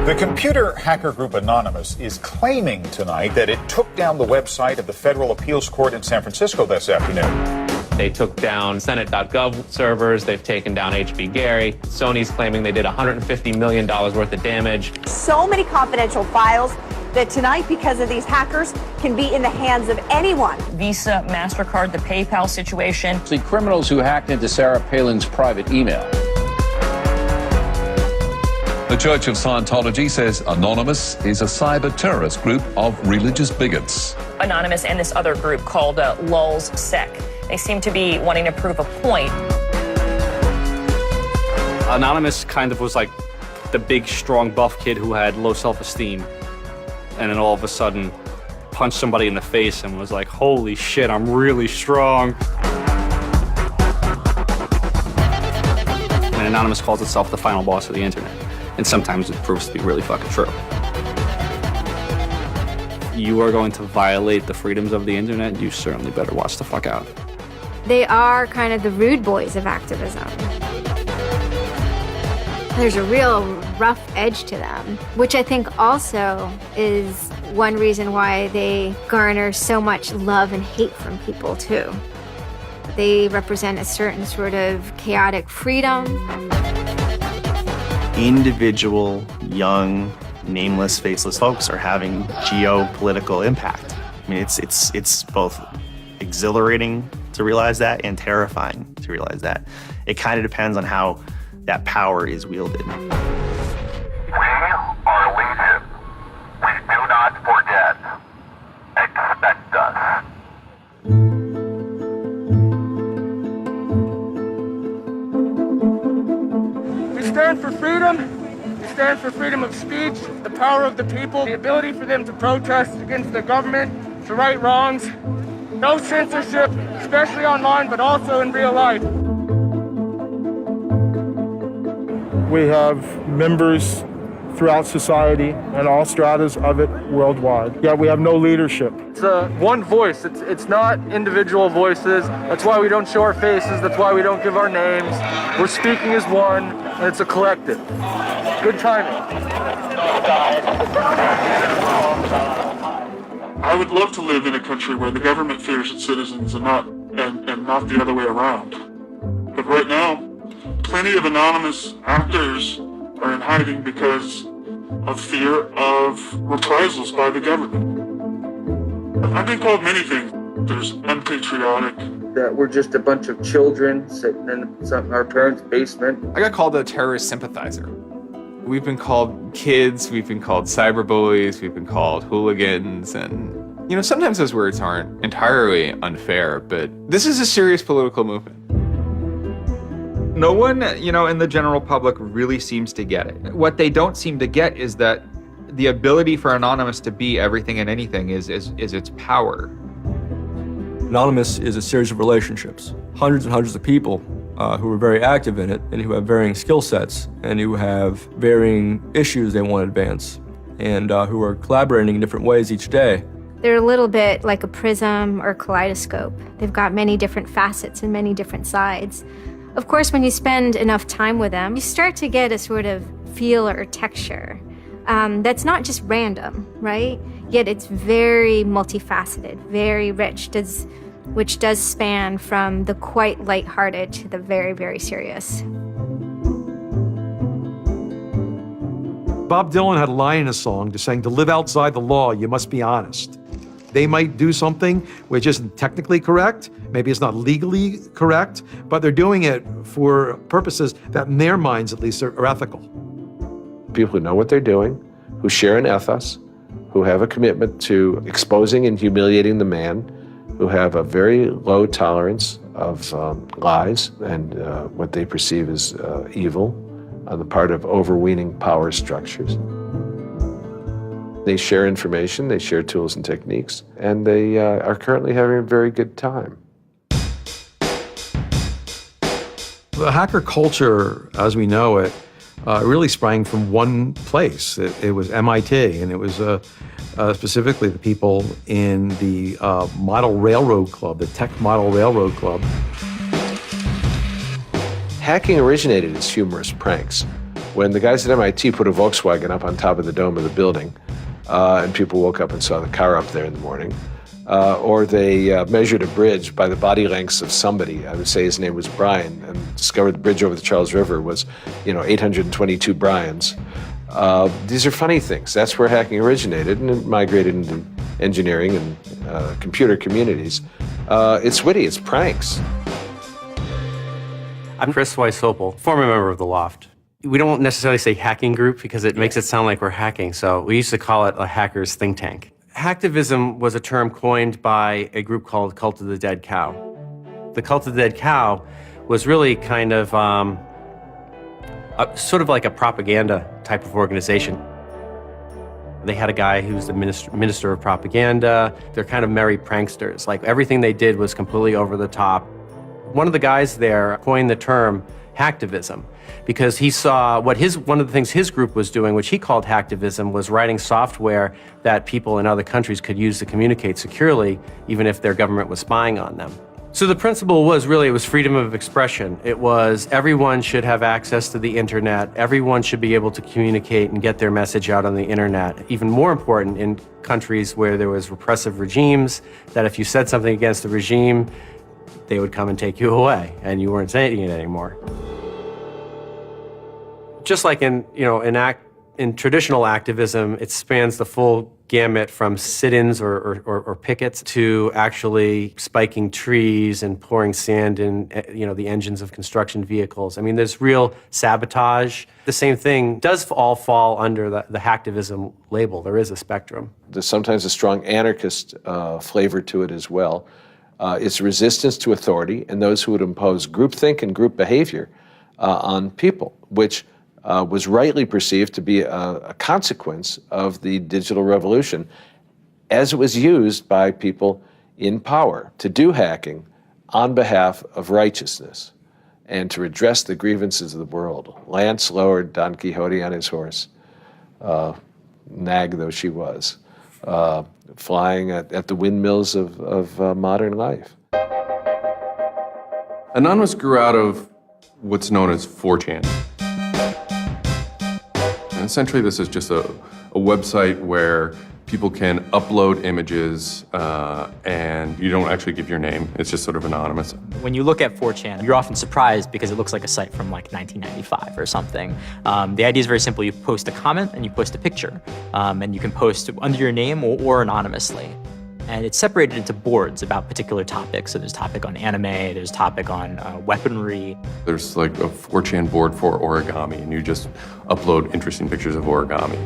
The computer hacker group Anonymous is claiming tonight that it took down the website of the Federal Appeals Court in San Francisco this afternoon. They took down Senate.gov servers. They've taken down HB Gary. Sony's claiming they did $150 million worth of damage. So many confidential files that tonight, because of these hackers, can be in the hands of anyone. Visa, MasterCard, the PayPal situation. The criminals who hacked into Sarah Palin's private email. The Church of Scientology says Anonymous is a cyber terrorist group of religious bigots. Anonymous and this other group called Lulz Sec. They seem to be wanting to prove a point. Anonymous kind of was like the big, strong, buff kid who had low self-esteem. And then all of a sudden punched somebody in the face and was like, holy shit, I'm really strong. And Anonymous calls itself the final boss of the internet. And sometimes it proves to be really fucking true. You are going to violate the freedoms of the internet, you certainly better watch the fuck out. They are kind of the rude boys of activism. There's a real rough edge to them, which I think also is one reason why they garner so much love and hate from people too. They represent a certain sort of chaotic freedom. Individual, young, nameless, faceless folks are having geopolitical impact. I mean, it's both exhilarating to realize that and terrifying to realize that. It kind of depends on how that power is wielded. We are legion. We do not forget. Expect us. We stand for freedom. We stand for freedom of speech, the power of the people, the ability for them to protest against the government, to right wrongs. No censorship, especially online, but also in real life. We have members throughout society and all stratas of it worldwide. Yet we have no leadership. It's one voice. It's not individual voices. That's why we don't show our faces. That's why we don't give our names. We're speaking as one, and it's a collective. Good timing. I would love to live in a country where the government fears its citizens and not the other way around. But right now, plenty of anonymous actors are in hiding because of fear of reprisals by the government. I've been called many things. There's unpatriotic. That we're just a bunch of children sitting in our parents' basement. I got called a terrorist sympathizer. We've been called kids, we've been called cyberbullies, we've been called hooligans, and sometimes those words aren't entirely unfair, but this is a serious political movement. No one, in the general public really seems to get it. What they don't seem to get is that the ability for Anonymous to be everything and anything is its power. Anonymous is a series of relationships, hundreds and hundreds of people who are very active in it and who have varying skill sets and who have varying issues they want to advance and who are collaborating in different ways each day. They're a little bit like a prism or kaleidoscope. They've got many different facets and many different sides. Of course, when you spend enough time with them, you start to get a sort of feel or texture that's not just random, right? Yet it's very multifaceted, very rich, which does span from the quite lighthearted to the very, very serious. Bob Dylan had a line in a song saying, to live outside the law, you must be honest. They might do something which isn't technically correct, maybe it's not legally correct, but they're doing it for purposes that in their minds at least are ethical. People who know what they're doing, who share an ethos, who have a commitment to exposing and humiliating the man, who have a very low tolerance of lies and what they perceive as evil on the part of overweening power structures. They share information, they share tools and techniques, and they are currently having a very good time. The hacker culture, as we know it, really sprang from one place. It was MIT, and it was specifically the people in the Model Railroad Club, the Tech Model Railroad Club. Hacking originated as humorous pranks. When the guys at MIT put a Volkswagen up on top of the dome of the building, and people woke up and saw the car up there in the morning, or they measured a bridge by the body lengths of somebody. I would say his name was Brian, and discovered the bridge over the Charles River was, 822 Brians. These are funny things. That's where hacking originated, and it migrated into engineering and computer communities. It's witty, it's pranks. I'm Chris Weishopel, former member of the Loft. We don't necessarily say hacking group because it makes it sound like we're hacking, so we used to call it a hackers think tank. Hacktivism was a term coined by a group called Cult of the Dead Cow. The Cult of the Dead Cow was really kind of sort of like a propaganda type of organization. They had a guy who's the minister of propaganda. They're kind of merry pranksters. Like everything they did was completely over the top. One of the guys there coined the term hacktivism because he saw one of the things his group was doing, which he called hacktivism, was writing software that people in other countries could use to communicate securely, even if their government was spying on them. So the principle was really, it was freedom of expression. It was everyone should have access to the internet. Everyone should be able to communicate and get their message out on the internet. Even more important in countries where there was repressive regimes, that if you said something against the regime, they would come and take you away, and you weren't saying it anymore. Just like in traditional activism, it spans the full gamut from sit-ins or pickets to actually spiking trees and pouring sand in the engines of construction vehicles. I mean, there's real sabotage. The same thing does all fall under the hacktivism label. There is a spectrum. There's sometimes a strong anarchist flavor to it as well. It's resistance to authority and those who would impose groupthink and group behavior on people, which was rightly perceived to be a consequence of the digital revolution as it was used by people in power to do hacking on behalf of righteousness and to redress the grievances of the world. Lance lowered Don Quixote on his horse, nag though she was, flying at the windmills of modern life. Anonymous grew out of what's known as 4chan. And essentially, this is just a website where people can upload images and you don't actually give your name. It's just sort of anonymous. When you look at 4chan, you're often surprised because it looks like a site from like 1995 or something. The idea is very simple. You post a comment and you post a picture. And you can post under your name or anonymously. And it's separated into boards about particular topics. So there's a topic on anime, there's a topic on weaponry. There's like a 4chan board for origami, and you just upload interesting pictures of origami.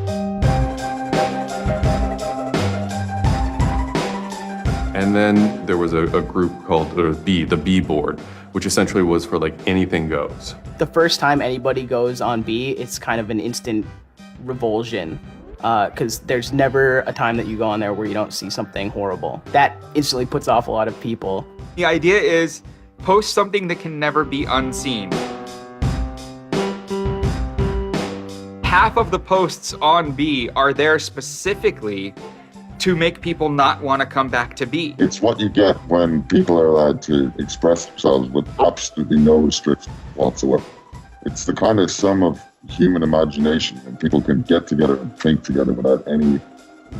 And then there was a group called the B board, which essentially was for like anything goes. The first time anybody goes on B, it's kind of an instant revulsion. Because there's never a time that you go on there where you don't see something horrible. That instantly puts off a lot of people. The idea is post something that can never be unseen. Half of the posts on B are there specifically to make people not want to come back to B. It's what you get when people are allowed to express themselves with absolutely no restriction whatsoever. It's the kind of sum of human imagination, and people can get together and think together without any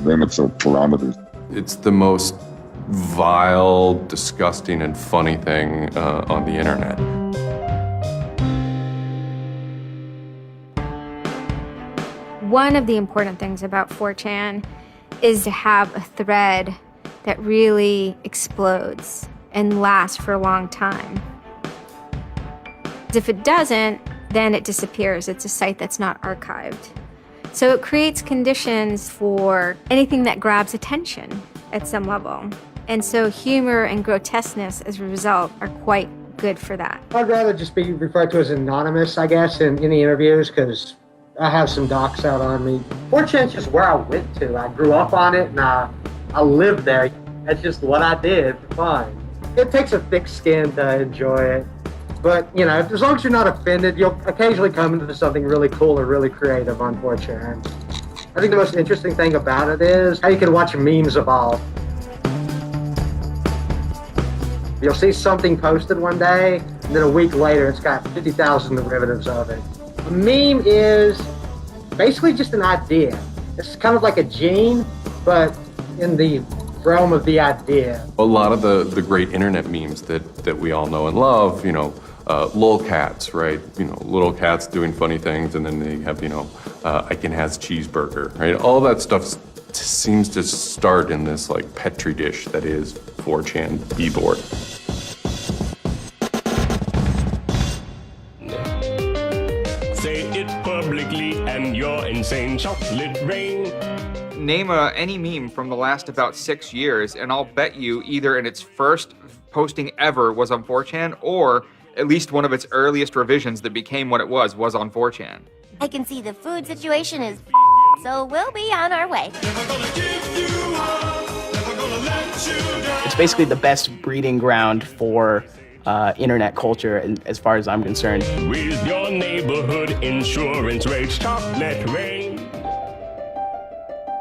limits or parameters. It's the most vile, disgusting, and funny thing on the internet. One of the important things about 4chan is to have a thread that really explodes and lasts for a long time. If it doesn't, then it disappears. It's a site that's not archived. So it creates conditions for anything that grabs attention at some level. And so humor and grotesqueness as a result are quite good for that. I'd rather just be referred to as anonymous, I guess, in any interviews, because I have some docs out on me. 4chan's just where I went to. I grew up on it and I lived there. That's just what I did for fun. It takes a thick skin to enjoy it. But, you know, as long as you're not offended, you'll occasionally come into something really cool or really creative on 4chan. I think the most interesting thing about it is how you can watch memes evolve. You'll see something posted one day, and then a week later, it's got 50,000 derivatives of it. A meme is basically just an idea. It's kind of like a gene, but in the realm of the idea. A lot of the great internet memes that we all know and love, you know, lolcats, right? You know, little cats doing funny things, and then they have, you know, Ike and has cheeseburger, right? All that stuff seems to start in this like petri dish that is 4chan B-board. Say it publicly and your insane chocolate rain. Name any meme from the last about 6 years, and I'll bet you either in its first posting ever was on 4chan, or at least one of its earliest revisions that became what it was on 4chan. I can see the food situation is so we'll be on our way. It's basically the best breeding ground for internet culture, as far as I'm concerned. With your neighborhood insurance rates, chocolate rain.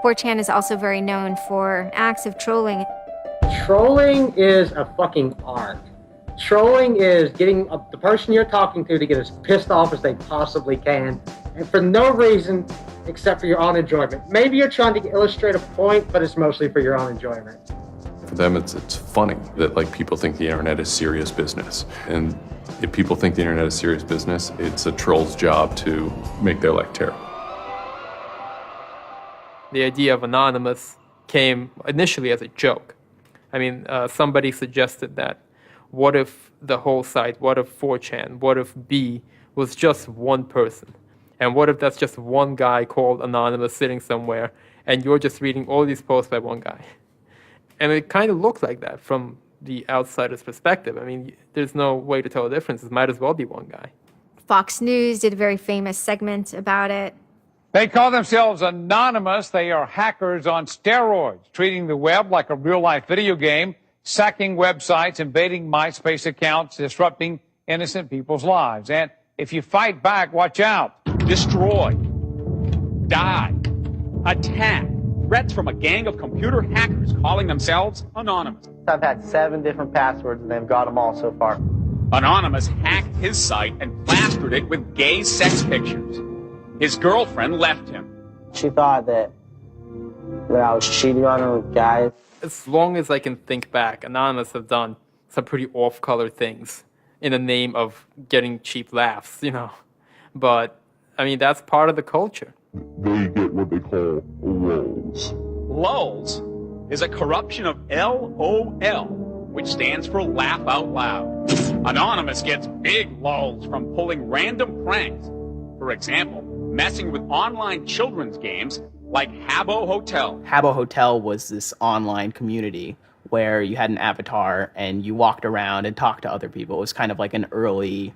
4chan is also very known for acts of trolling. Trolling is a fucking art. Trolling is getting the person you're talking to get as pissed off as they possibly can, and for no reason except for your own enjoyment. Maybe you're trying to illustrate a point, but it's mostly for your own enjoyment. For them, it's funny that like people think the internet is serious business. And if people think the internet is serious business, it's a troll's job to make their life terrible. The idea of anonymous came initially as a joke. I mean, somebody suggested that what if the whole site, what if 4chan, what if B was just one person? And what if that's just one guy called Anonymous sitting somewhere and you're just reading all these posts by one guy? And it kind of looked like that from the outsider's perspective. I mean, there's no way to tell the difference. It might as well be one guy. Fox News did a very famous segment about it. They call themselves Anonymous. They are hackers on steroids, treating the web like a real-life video game, sacking websites, invading MySpace accounts, disrupting innocent people's lives. And if you fight back, watch out. Destroy, die, attack. Threats from a gang of computer hackers calling themselves Anonymous. I've had 7 different passwords and they've got them all so far. Anonymous hacked his site and plastered it with gay sex pictures. His girlfriend left him. She thought that I was cheating on her with guys. As long as I can think back, Anonymous have done some pretty off-color things in the name of getting cheap laughs, you know. But, I mean, that's part of the culture. They get what they call lulz. Lulz is a corruption of LOL, which stands for laugh out loud. Anonymous gets big lulz from pulling random pranks. For example, messing with online children's games like Habbo Hotel. Habbo Hotel was this online community where you had an avatar and you walked around and talked to other people. It was kind of like an early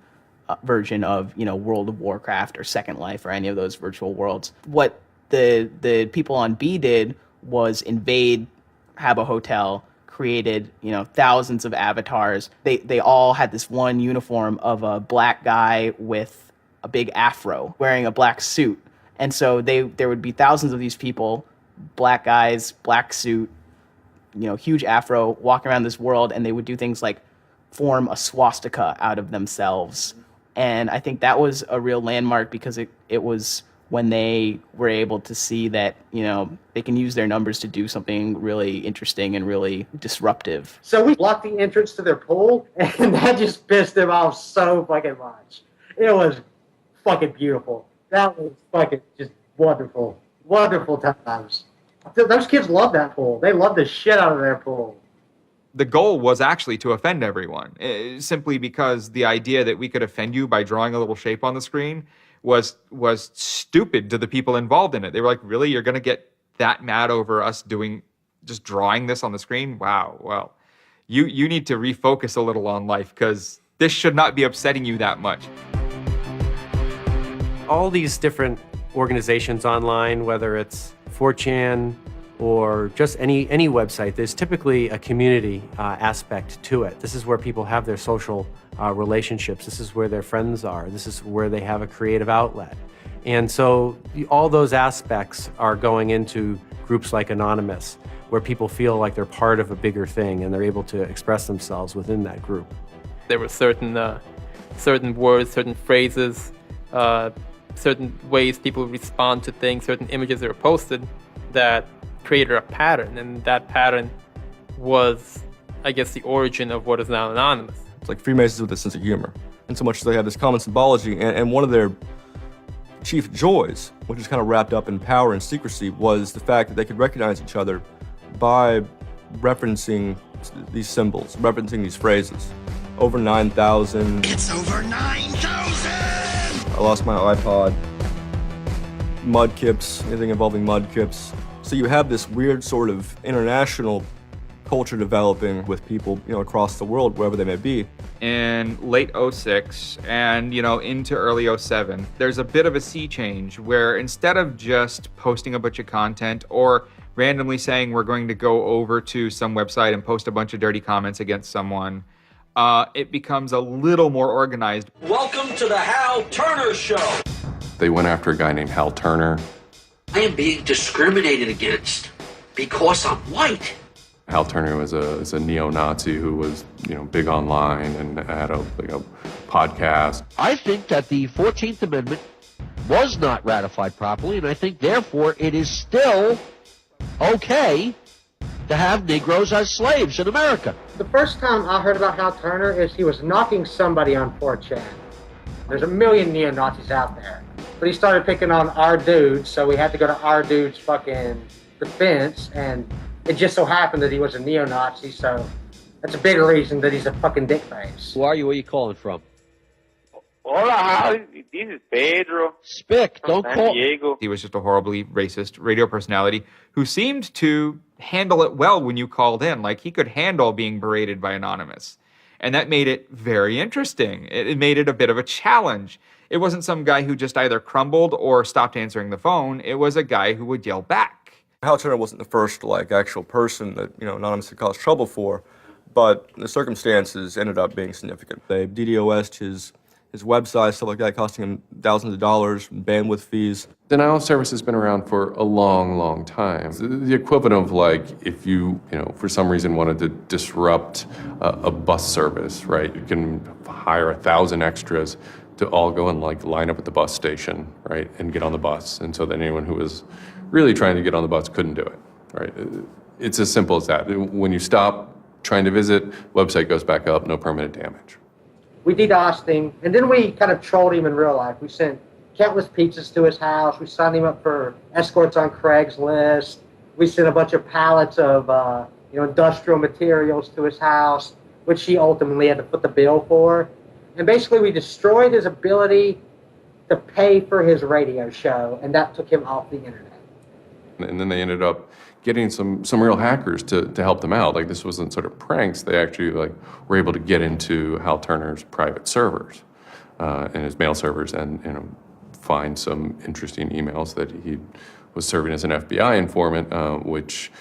version of, you know, World of Warcraft or Second Life or any of those virtual worlds. What the people on B did was invade Habbo Hotel, created, you know, thousands of avatars. They all had this one uniform of a black guy with a big afro wearing a black suit. And so there would be thousands of these people, black guys, black suit, you know, huge afro, walking around this world, and they would do things like form a swastika out of themselves. And I think that was a real landmark because it was when they were able to see that, you know, they can use their numbers to do something really interesting and really disruptive. So we blocked the entrance to their pool, and that just pissed them off so fucking much. It was fucking beautiful. That was fucking just wonderful. Wonderful times. Those kids love that pool. They love the shit out of their pool. The goal was actually to offend everyone, simply because the idea that we could offend you by drawing a little shape on the screen was stupid to the people involved in it. They were like, really? You're going to get that mad over us just drawing this on the screen? Wow. Well, you need to refocus a little on life because this should not be upsetting you that much. All these different organizations online, whether it's 4chan or just any website, there's typically a community aspect to it. This is where people have their social relationships. This is where their friends are. This is where they have a creative outlet. And so all those aspects are going into groups like Anonymous, where people feel like they're part of a bigger thing and they're able to express themselves within that group. There were certain words, certain phrases, certain ways people respond to things, certain images that were posted that created a pattern, and that pattern was, I guess, the origin of what is now Anonymous. It's like Freemasons with a sense of humor, in so much as they have this common symbology, and one of their chief joys, which is kind of wrapped up in power and secrecy, was the fact that they could recognize each other by referencing these symbols, referencing these phrases. Over 9,000. It's over 9,000! I lost my iPod. Mudkips, anything involving mudkips. So you have this weird sort of international culture developing with people, across the world, wherever they may be. In late 06 and, into early 07, there's a bit of a sea change where instead of just posting a bunch of content or randomly saying we're going to go over to some website and post a bunch of dirty comments against someone, it becomes a little more organized. Welcome to the Hal Turner Show. They went after a guy named Hal Turner. I am being discriminated against because I'm white. Hal Turner was a neo-Nazi who was, big online and had a podcast. I think that the 14th Amendment was not ratified properly, and I think, therefore, it is still okay to have Negroes as slaves in America. The first time I heard about Hal Turner is he was knocking somebody on 4chan. There's a million neo-Nazis out there. But he started picking on our dude, so we had to go to our dude's fucking defense, and it just so happened that he was a neo-Nazi, so that's a bigger reason that he's a fucking dickface. Who are you? Where are you calling from? Hola, Hal. This is Pedro. Spick, don't call. Diego. He was just a horribly racist radio personality who seemed to handle it well when you called in. Like, he could handle being berated by Anonymous. And that made it very interesting. It made it a bit of a challenge. It wasn't some guy who just either crumbled or stopped answering the phone. It was a guy who would yell back. Hal Turner wasn't the first, actual person that, Anonymous had caused trouble for, but the circumstances ended up being significant. They DDoS'd his website, stuff like that, costing him thousands of dollars, bandwidth fees. Denial of service has been around for a long, long time. The equivalent of if you, for some reason wanted to disrupt a bus service, right? You can hire 1,000 extras to all go and line up at the bus station, right, and get on the bus. And so then anyone who was really trying to get on the bus couldn't do it, right? It's as simple as that. When you stop trying to visit, website goes back up, no permanent damage. We DDoSed him, and then we kind of trolled him in real life. We sent countless pizzas to his house. We signed him up for escorts on Craigslist. We sent a bunch of pallets of industrial materials to his house, which he ultimately had to foot the bill for. And basically, we destroyed his ability to pay for his radio show, and that took him off the internet. And then they ended up getting some real hackers to help them out. This wasn't sort of pranks. They actually were able to get into Hal Turner's private servers and his mail servers and find some interesting emails that he was serving as an FBI informant, which,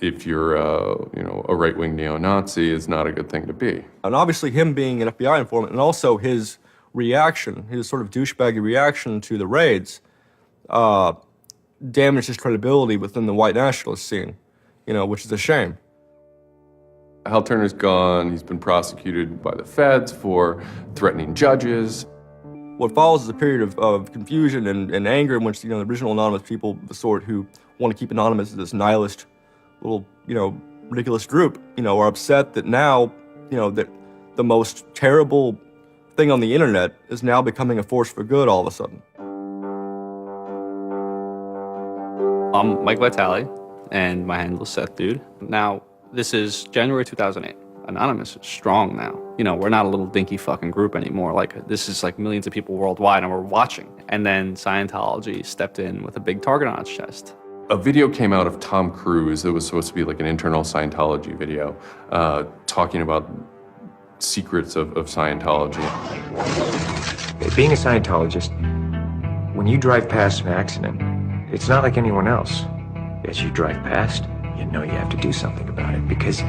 if you're a right-wing neo-Nazi, is not a good thing to be. And obviously him being an FBI informant and also his reaction, his sort of douchebaggy reaction to the raids, damaged his credibility within the white nationalist scene, which is a shame. Hal Turner's gone. He's been prosecuted by the feds for threatening judges. What follows is a period of confusion and anger in which, the original Anonymous people, the sort who want to keep Anonymous as this nihilist little, ridiculous group, are upset that now, that the most terrible thing on the internet is now becoming a force for good all of a sudden. I'm Mike Vitale, and my handle is Seth Dude. Now, this is January 2008. Anonymous is strong now. We're not a little dinky fucking group anymore. This is millions of people worldwide, and we're watching. And then Scientology stepped in with a big target on its chest. A video came out of Tom Cruise that was supposed to be an internal Scientology video, talking about secrets of Scientology. Being a Scientologist, when you drive past an accident, it's not like anyone else. As you drive past, you know you have to do something about it because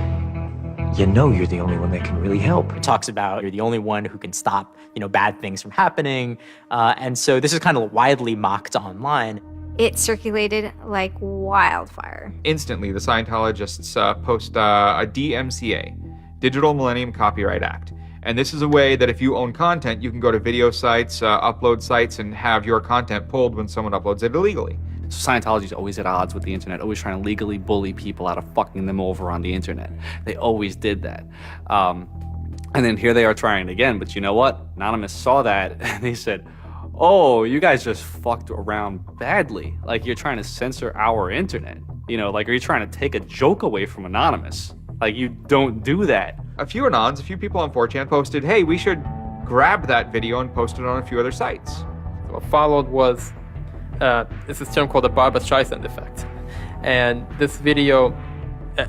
you know you're the only one that can really help. It talks about you're the only one who can stop, bad things from happening. And so this is kind of widely mocked online. It circulated like wildfire. Instantly, the Scientologists post a DMCA, Digital Millennium Copyright Act. And this is a way that if you own content, you can go to video sites, upload sites, and have your content pulled when someone uploads it illegally. So Scientology's always at odds with the internet, always trying to legally bully people out of fucking them over on the internet. They always did that. And then here they are trying again, but you know what? Anonymous saw that and they said, oh, you guys just fucked around badly. Like, you're trying to censor our internet. Are you trying to take a joke away from Anonymous? Like, you don't do that. A few people on 4chan posted, hey, we should grab that video and post it on a few other sites. What followed was, it's this term called the Barbra Streisand effect. And this video,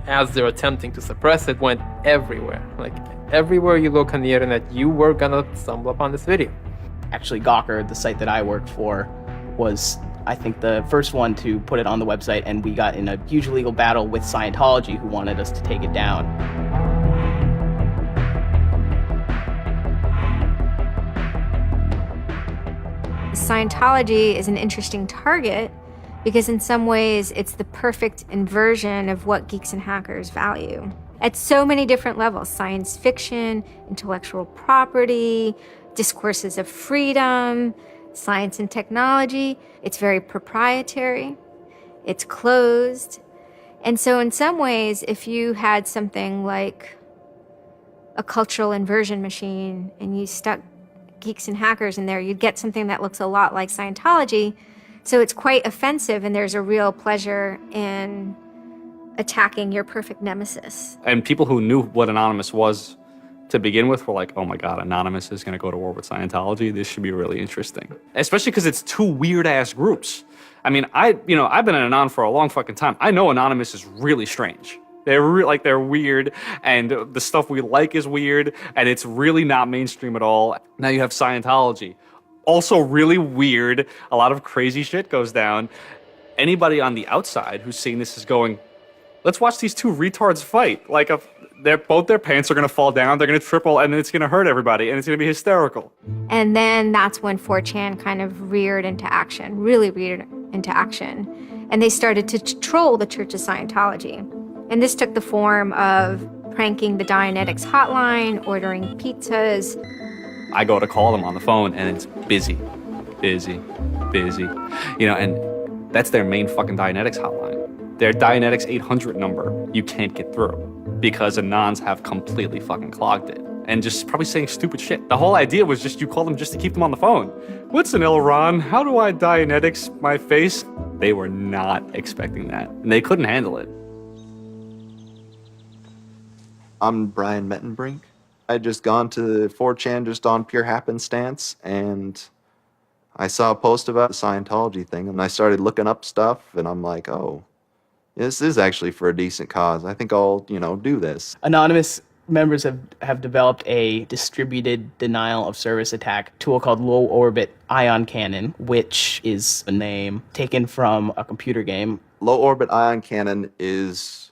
as they're attempting to suppress it, went everywhere. Like, everywhere you look on the internet, you were gonna stumble upon this video. Actually, Gawker, the site that I worked for, was, I think, the first one to put it on the website, and we got in a huge legal battle with Scientology, who wanted us to take it down. Scientology is an interesting target because in some ways it's the perfect inversion of what geeks and hackers value. At so many different levels: science fiction, intellectual property, discourses of freedom, science and technology. It's very proprietary, it's closed. And so in some ways, if you had something like a cultural inversion machine and you stuck geeks and hackers in there, you'd get something that looks a lot like Scientology. So it's quite offensive, and there's a real pleasure in attacking your perfect nemesis. And people who knew what Anonymous was to begin with were like, oh my God, Anonymous is gonna go to war with Scientology. This should be really interesting. Especially because it's two weird ass groups. I mean, I've been an Anon for a long fucking time. I know Anonymous is really strange. They're weird, and the stuff we like is weird, and it's really not mainstream at all. Now you have Scientology, also really weird. A lot of crazy shit goes down. Anybody on the outside who's seeing this is going, let's watch these two retards fight. Like, both their pants are gonna fall down, they're gonna triple, and then it's gonna hurt everybody, and it's gonna be hysterical. And then that's when 4chan kind of reared into action, really reared into action. And they started to troll the Church of Scientology. And this took the form of pranking the Dianetics hotline, ordering pizzas. I go to call them on the phone and it's busy. And that's their main fucking Dianetics hotline. Their Dianetics 800 number, you can't get through because Anons have completely fucking clogged it. And just probably saying stupid shit. The whole idea was just you call them just to keep them on the phone. What's an Elron? How do I Dianetics my face? They were not expecting that. And they couldn't handle it. I'm Brian Mettenbrink. I'd just gone to 4chan just on pure happenstance, and I saw a post about the Scientology thing, and I started looking up stuff, and I'm like, oh, this is actually for a decent cause. I think I'll, do this. Anonymous members have developed a distributed denial of service attack tool called Low Orbit Ion Cannon, which is a name taken from a computer game. Low Orbit Ion Cannon is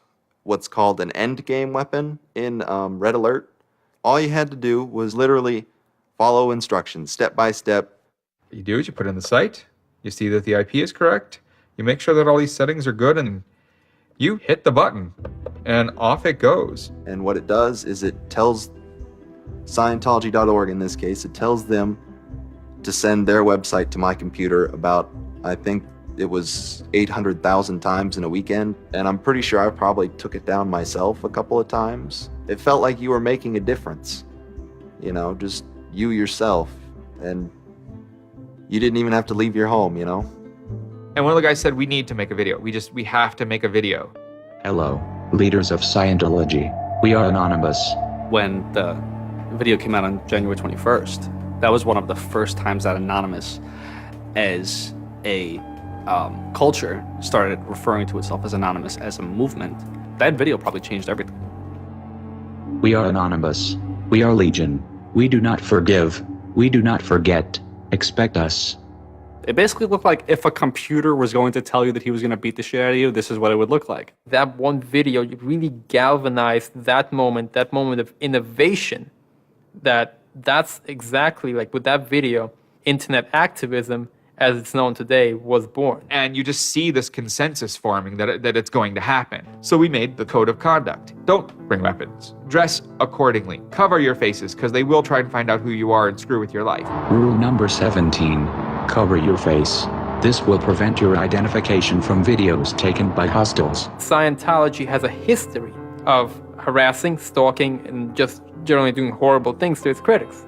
what's called an endgame weapon in Red Alert. All you had to do was literally follow instructions, step by step. What you do is you put in the site, you see that the IP is correct, you make sure that all these settings are good, and you hit the button, and off it goes. And what it does is it tells Scientology.org, in this case, it tells them to send their website to my computer about, I think, it was 800,000 times in a weekend, and I'm pretty sure I probably took it down myself a couple of times. It felt like you were making a difference, just you yourself, and you didn't even have to leave your home, And one of the guys said, we need to make a video. We have to make a video. Hello, leaders of Scientology. We are Anonymous. When the video came out on January 21st, that was one of the first times that Anonymous, as a culture, started referring to itself as Anonymous as a movement. That video probably changed everything. We are Anonymous. We are Legion. We do not forgive. We do not forget. Expect us. It basically looked like if a computer was going to tell you that he was going to beat the shit out of you, this is what it would look like. That one video really galvanized that moment of innovation. That's exactly like with that video, internet activism, as it's known today, was born. And you just see this consensus forming that it's going to happen. So we made the code of conduct. Don't bring weapons. Dress accordingly. Cover your faces, because they will try and find out who you are and screw with your life. Rule number 17. Cover your face. This will prevent your identification from videos taken by hostiles. Scientology has a history of harassing, stalking, and just generally doing horrible things to its critics.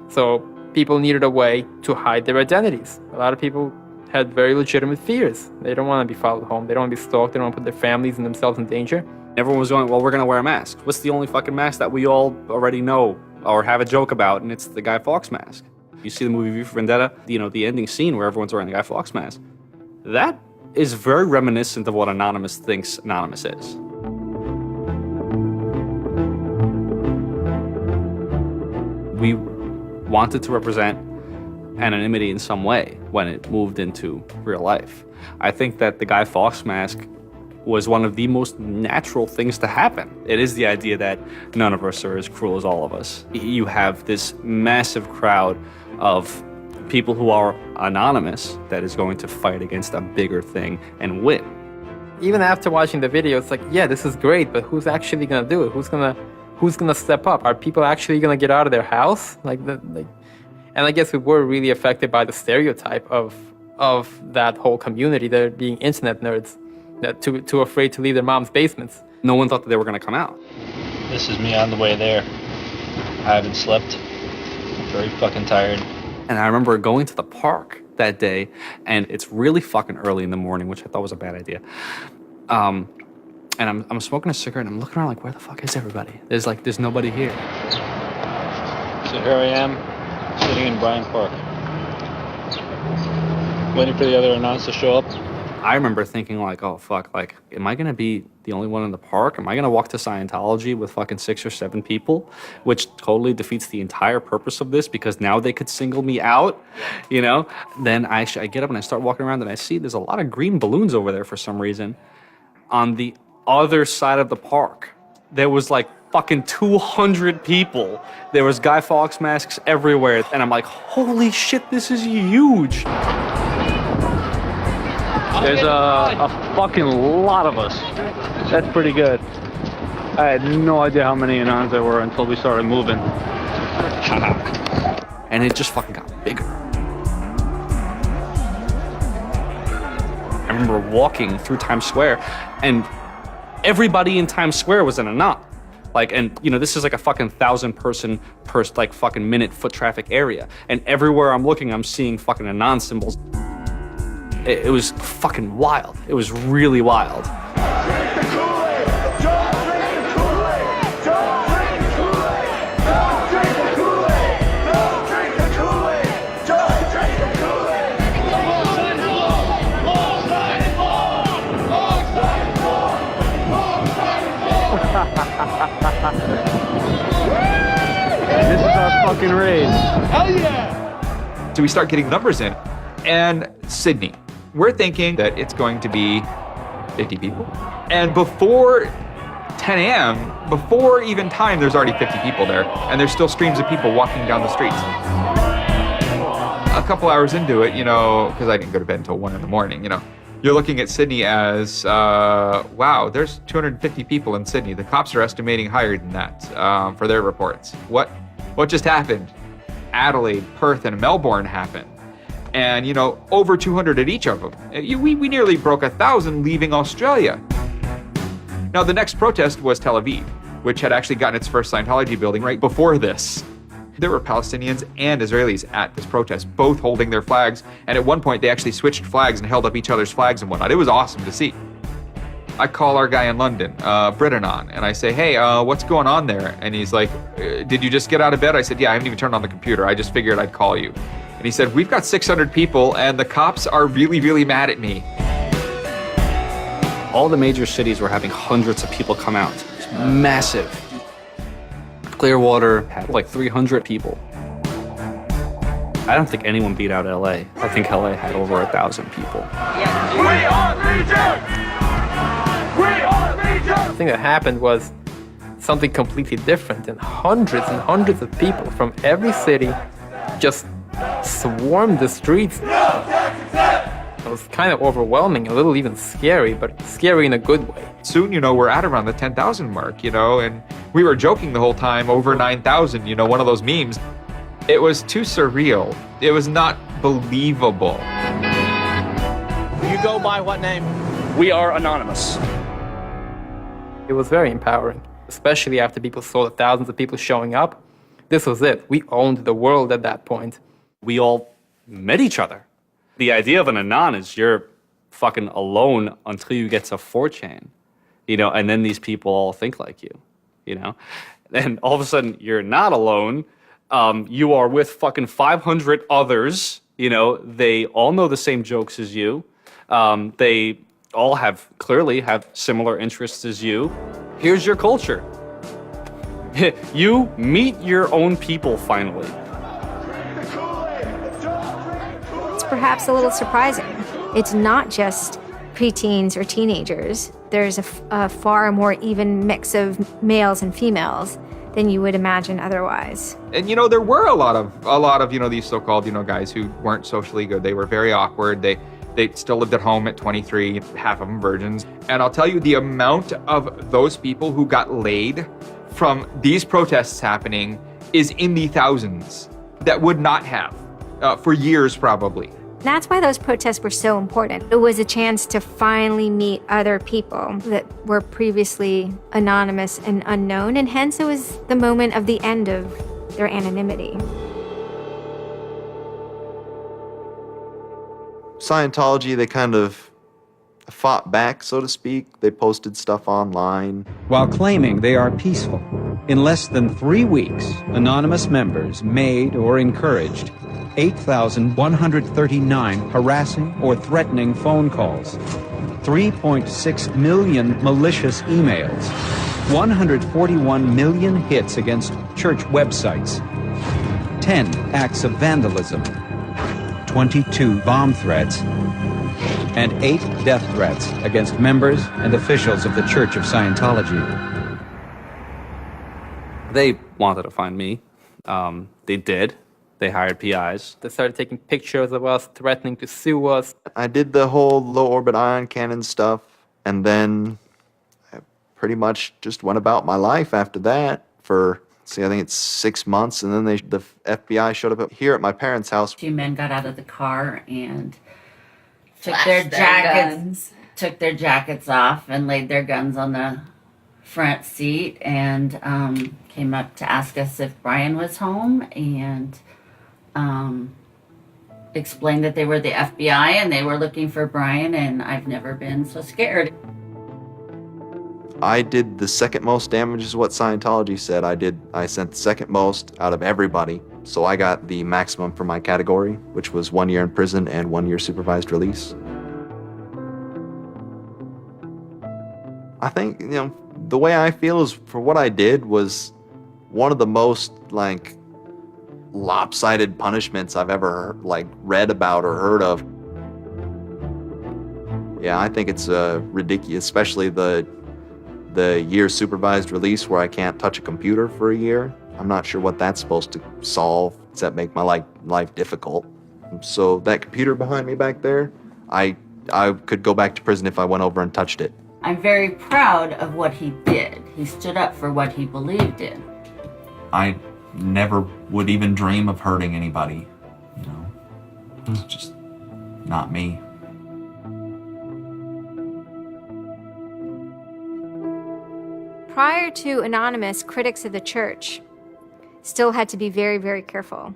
So people needed a way to hide their identities. A lot of people had very legitimate fears. They don't want to be followed home. They don't want to be stalked. They don't want to put their families and themselves in danger. Everyone was going, well, we're going to wear a mask. What's the only fucking mask that we all already know or have a joke about? And it's the Guy Fawkes mask. You see the movie V for Vendetta, the ending scene where everyone's wearing the Guy Fawkes mask. That is very reminiscent of what Anonymous thinks Anonymous is. We wanted to represent anonymity in some way when it moved into real life. I think that the Guy Fawkes mask was one of the most natural things to happen. It is the idea that none of us are as cruel as all of us. You have this massive crowd of people who are anonymous that is going to fight against a bigger thing and win. Even after watching the video, it's like, yeah, this is great, but who's actually gonna do it? Who's gonna step up? Are people actually gonna get out of their house? And I guess we were really affected by the stereotype of that whole community, they're being internet nerds, that too afraid to leave their mom's basements. No one thought that they were gonna come out. This is me on the way there. I haven't slept. I'm very fucking tired. And I remember going to the park that day, and it's really fucking early in the morning, which I thought was a bad idea. And I'm smoking a cigarette, and I'm looking around like, where the fuck is everybody? There's nobody here. So here I am, sitting in Bryant Park, waiting for the other announce to show up. I remember thinking like, oh fuck, like, am I gonna be the only one in the park? Am I gonna walk to Scientology with fucking 6 or 7 people? Which totally defeats the entire purpose of this, because now they could single me out, you know? Then I get up and I start walking around, and I see there's a lot of green balloons over there for some reason. On the other side of the park, there was like fucking 200 people. There was Guy Fawkes masks everywhere. And I'm like, holy shit, this is huge. There's a fucking lot of us. That's pretty good. I had no idea how many Anons there were until we started moving. And it just fucking got bigger. I remember walking through Times Square, and everybody in Times Square was in a knot. Like, and you know, this is like a fucking 1,000-person per like fucking minute foot traffic area. And everywhere I'm looking, I'm seeing fucking Anon symbols. It was fucking wild. It was really wild. This is our fucking raid. Hell yeah! So we start getting numbers in. And Sydney, we're thinking that it's going to be 50 people. And before 10 a.m., before even time, there's already 50 people there. And there's still streams of people walking down the streets. A couple hours into it, you know, because I didn't go to bed until 1 in the morning, you know, you're looking at Sydney as, wow, there's 250 people in Sydney. The cops are estimating higher than that for their reports. What just happened? Adelaide, Perth, and Melbourne happened. And, you know, over 200 at each of them. We nearly broke 1,000 leaving Australia. Now, the next protest was Tel Aviv, which had actually gotten its first Scientology building right before this. There were Palestinians and Israelis at this protest, both holding their flags. And at one point, they actually switched flags and held up each other's flags and whatnot. It was awesome to see. I call our guy in London, Britanon, and I say, hey, what's going on there? And he's like, did you just get out of bed? I said, yeah, I haven't even turned on the computer. I just figured I'd call you. And he said, we've got 600 people and the cops are really, really mad at me. All the major cities were having hundreds of people come out. It's massive. Clearwater had like 300 people. I don't think anyone beat out LA. I think LA had over 1,000 people. We are Legion! We are Legion! The thing that happened was something completely different, and hundreds of people from every city just swarmed the streets. It was kind of overwhelming, a little even scary, but scary in a good way. Soon, we're at around the 10,000 mark, and we were joking the whole time, over 9,000, one of those memes. It was too surreal. It was not believable. You go by what name? We are Anonymous. It was very empowering, especially after people saw the thousands of people showing up. This was it. We owned the world at that point. We all met each other. The idea of an Anon is you're fucking alone until you get to 4chan, and then these people all think like you, And all of a sudden, you're not alone. You are with fucking 500 others, They all know the same jokes as you. They all clearly have similar interests as you. Here's your culture. You meet your own people finally. It's perhaps a little surprising. It's not just preteens or teenagers. There's a far more even mix of males and females than you would imagine otherwise. And there were a lot of these so-called guys who weren't socially good. They were very awkward. They still lived at home at 23, half of them virgins. And I'll tell you, the amount of those people who got laid from these protests happening is in the thousands that would not have for years probably. That's why those protests were so important. It was a chance to finally meet other people that were previously anonymous and unknown, and hence it was the moment of the end of their anonymity. Scientology, they kind of fought back, so to speak. They posted stuff online. While claiming they are peaceful, in less than 3 weeks, anonymous members made or encouraged 8,139 harassing or threatening phone calls, 3.6 million malicious emails, 141 million hits against church websites, 10 acts of vandalism, 22 bomb threats, and 8 death threats against members and officials of the Church of Scientology. They wanted to find me. They did. They hired PIs. They started taking pictures of us, threatening to sue us. I did the whole low orbit ion cannon stuff, and then I pretty much just went about my life after that for, I think it's 6 months, and then the FBI showed up here at my parents' house. 2 men got out of the car and took Flashed their guns. took their jackets off and laid their guns on the front seat and came up to ask us if Brian was home and explained that they were the FBI and they were looking for Brian, and I've never been so scared. I did the second most damage is what Scientology said. I sent the second most out of everybody. So I got the maximum for my category, which was 1 year in prison and 1 year supervised release. I think, the way I feel is for what I did was one of the most lopsided punishments I've ever read about or heard of. Yeah, I think it's ridiculous, especially the year supervised release where I can't touch a computer for a year. I'm not sure what that's supposed to solve except make my life difficult. So that computer behind me back there, I could go back to prison if I went over and touched it. I'm very proud of what he did. He stood up for what he believed in. I never would even dream of hurting anybody. It's just not me. Prior to Anonymous, critics of the church still had to be very, very careful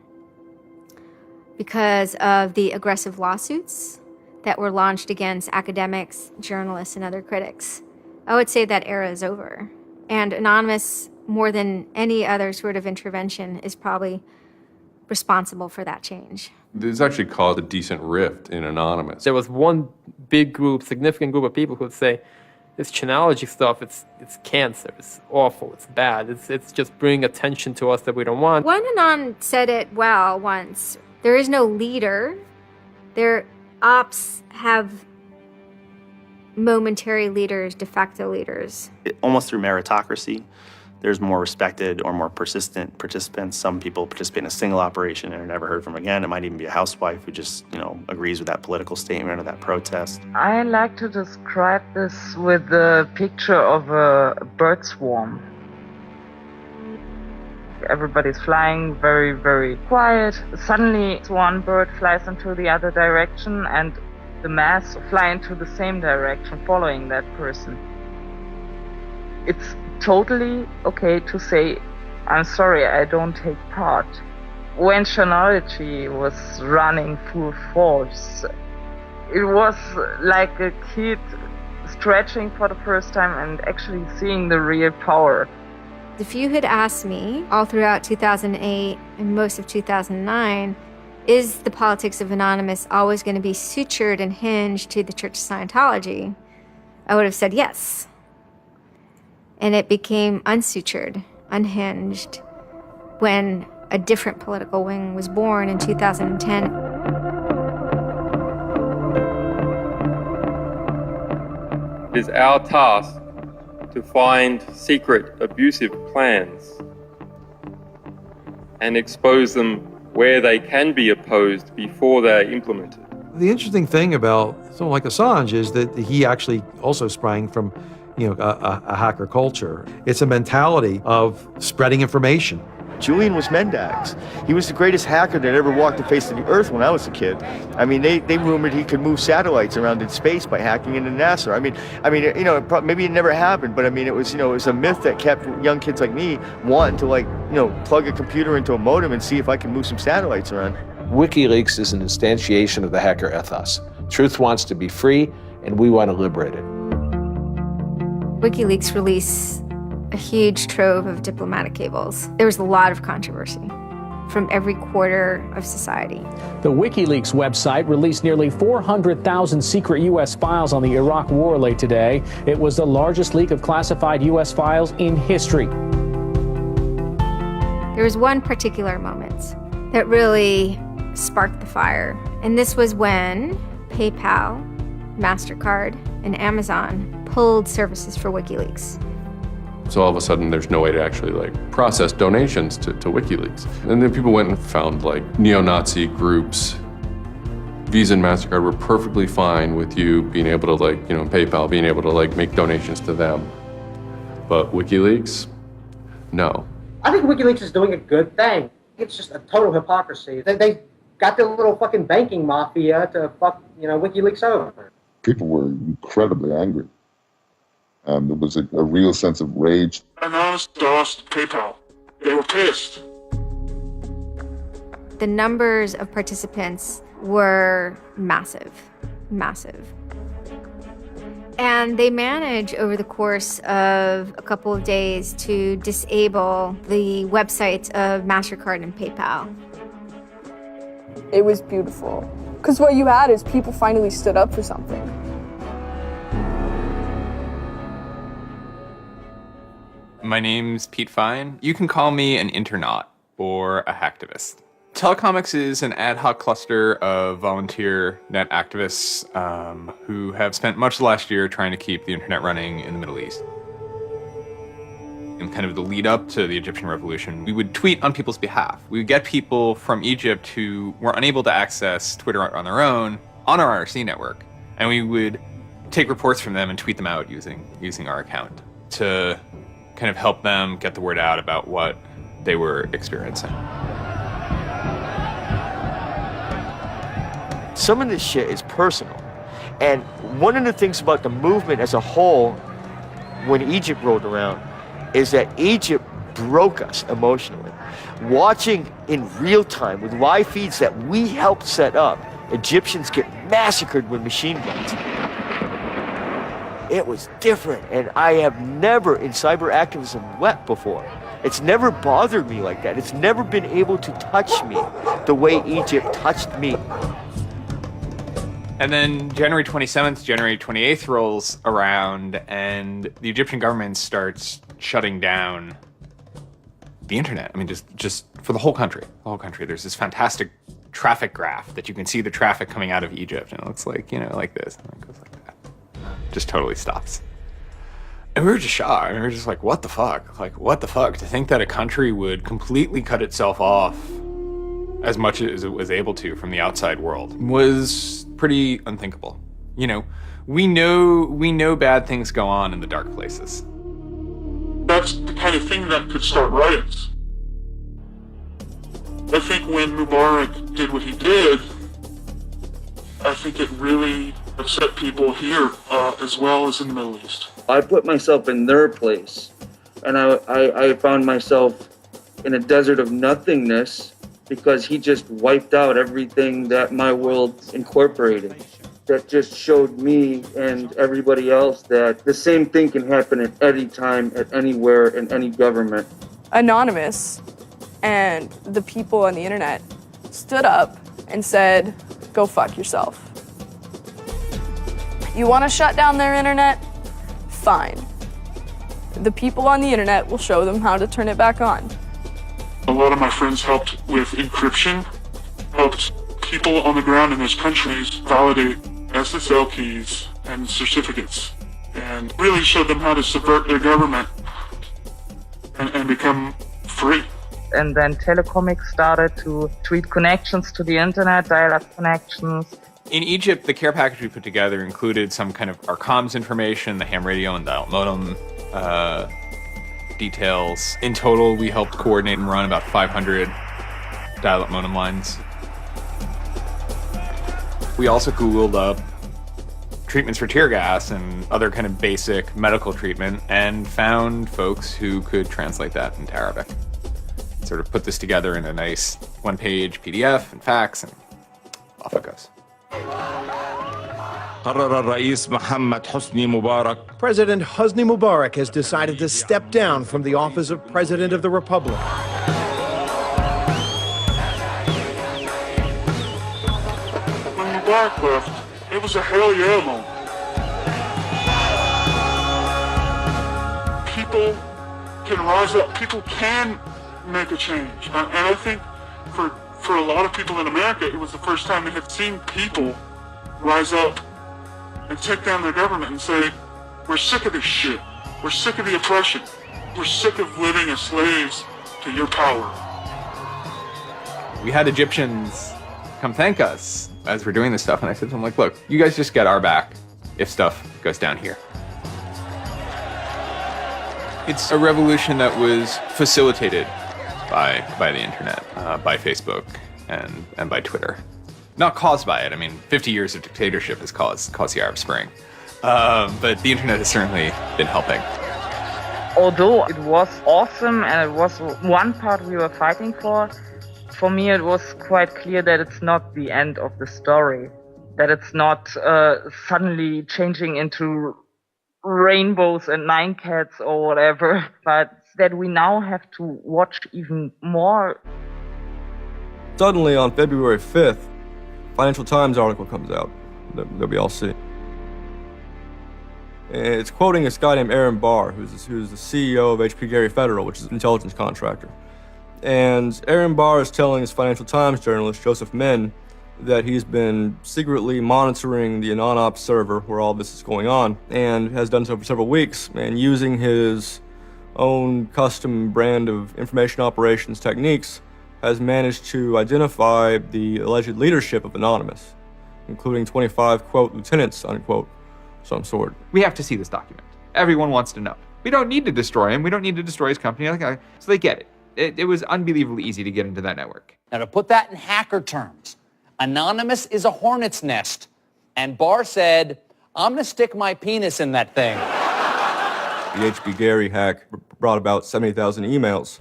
because of the aggressive lawsuits that were launched against academics, journalists, and other critics. I would say that era is over. And Anonymous, more than any other sort of intervention, is probably responsible for that change. This actually caused a decent rift in Anonymous. There was one big group, significant group of people who would say, this Chanology stuff, it's cancer, it's awful, it's bad, it's just bringing attention to us that we don't want. One Anon said it well once. There is no leader. Their ops have momentary leaders, de facto leaders. Almost through meritocracy, there's more respected or more persistent participants. Some people participate in a single operation and are never heard from again. It might even be a housewife who just, agrees with that political statement or that protest. I like to describe this with the picture of a bird swarm. Everybody's flying very, very quiet. Suddenly, one bird flies into the other direction and the mass fly into the same direction, following that person. It's totally okay to say, I'm sorry, I don't take part. When Chronology was running full force, it was like a kid stretching for the first time and actually seeing the real power. If you had asked me all throughout 2008 and most of 2009, is the politics of Anonymous always going to be sutured and hinged to the Church of Scientology? I would have said yes. And it became unsutured, unhinged, when a different political wing was born in 2010. It is our task to find secret abusive plans and expose them where they can be opposed before they're implemented. The interesting thing about someone like Assange is that he actually also sprang from a hacker culture. It's a mentality of spreading information. Julian was Mendax. He was the greatest hacker that ever walked the face of the earth when I was a kid. I mean, they rumored he could move satellites around in space by hacking into NASA. Maybe it never happened, but it was a myth that kept young kids like me wanting to plug a computer into a modem and see if I can move some satellites around. WikiLeaks is an instantiation of the hacker ethos. Truth wants to be free, and we want to liberate it. WikiLeaks released a huge trove of diplomatic cables. There was a lot of controversy from every quarter of society. The WikiLeaks website released nearly 400,000 secret U.S. files on the Iraq War late today. It was the largest leak of classified U.S. files in history. There was one particular moment that really sparked the fire, and this was when PayPal, MasterCard, and Amazon pulled services for WikiLeaks. So all of a sudden, there's no way to actually process donations to WikiLeaks. And then people went and found neo-Nazi groups. Visa and MasterCard were perfectly fine with you being able to PayPal, being able to make donations to them. But WikiLeaks, no. I think WikiLeaks is doing a good thing. It's just a total hypocrisy. They got their little fucking banking mafia to fuck, WikiLeaks over. People were incredibly angry. There was a real sense of rage. Anonymous DOSed PayPal. They were pissed. The numbers of participants were massive. And they managed over the course of a couple of days to disable the websites of MasterCard and PayPal. It was beautiful. Because what you had is people finally stood up for something. My name's Pete Fine. You can call me an internaut or a hacktivist. Telecomics is an ad hoc cluster of volunteer net activists who have spent much of the last year trying to keep the internet running in the Middle East. In kind of the lead up to the Egyptian revolution, we would tweet on people's behalf. We would get people from Egypt who were unable to access Twitter on their own on our IRC network, and we would take reports from them and tweet them out using our account to kind of help them get the word out about what they were experiencing. Some of this shit is personal. And one of the things about the movement as a whole, when Egypt rolled around, is that Egypt broke us emotionally. Watching in real time with live feeds that we helped set up, Egyptians get massacred with machine guns. It was different, and I have never in cyber activism wept before. It's never bothered me like that. It's never been able to touch me the way Egypt touched me. And then January 27th, January 28th rolls around, and the Egyptian government starts shutting down the internet. I mean, just for the whole country. The whole country. There's this fantastic traffic graph that you can see the traffic coming out of Egypt, and it looks like, like this, and it goes like that. Just totally stops. And we were just shocked. I mean, we were just like, what the fuck? Like, what the fuck? To think that a country would completely cut itself off as much as it was able to from the outside world was pretty unthinkable. We know bad things go on in the dark places. That's the kind of thing that could start riots. I think when Mubarak did what he did, I think it really upset people here as well as in the Middle East. I put myself in their place, and I found myself in a desert of nothingness because he just wiped out everything that my world incorporated. That just showed me and everybody else that the same thing can happen at any time, at anywhere, in any government. Anonymous and the people on the internet stood up and said, go fuck yourself. You want to shut down their internet? Fine. The people on the internet will show them how to turn it back on. A lot of my friends helped with encryption, helped people on the ground in those countries validate SSL keys and certificates, and really showed them how to subvert their government and become free. And then Telecomics started to tweet connections to the internet, dial-up connections. In Egypt, the care package we put together included some kind of our comms information, the ham radio and dial modem details. In total, we helped coordinate and run about 500 dial-up modem lines. We also Googled up treatments for tear gas and other kind of basic medical treatment and found folks who could translate that into Arabic. Sort of put this together in a nice one-page PDF and fax, and off it goes. President Hosni Mubarak has decided to step down from the office of President of the Republic. When Mubarak left, it was a hell yeah moment. People can rise up. People can make a change. And I think for a lot of people in America, it was the first time they had seen people rise up and take down their government and say, we're sick of this shit. We're sick of the oppression. We're sick of living as slaves to your power. We had Egyptians come thank us as we're doing this stuff, and I said to them, like, look, you guys just get our back if stuff goes down here. It's a revolution that was facilitated by the internet, by Facebook, and by Twitter. Not caused by it. I mean, 50 years of dictatorship has caused the Arab Spring. But the internet has certainly been helping. Although it was awesome and it was one part we were fighting for me it was quite clear that it's not the end of the story. That it's not suddenly changing into rainbows and 9 cats or whatever, but that we now have to watch even more. Suddenly on February 5th, Financial Times article comes out that we all see. It's quoting this guy named Aaron Barr, who's the CEO of HP Gary Federal, which is an intelligence contractor. And Aaron Barr is telling his Financial Times journalist, Joseph Min, that he's been secretly monitoring the AnonOps server where all this is going on, and has done so for several weeks, and using his own custom brand of information operations techniques, has managed to identify the alleged leadership of Anonymous, including 25, quote, lieutenants, unquote, some sort. We have to see this document. Everyone wants to know. We don't need to destroy him. We don't need to destroy his company. So they get it. It was unbelievably easy to get into that network. Now, to put that in hacker terms, Anonymous is a hornet's nest. And Barr said, I'm going to stick my penis in that thing. The HB Gary hack brought about 70,000 emails.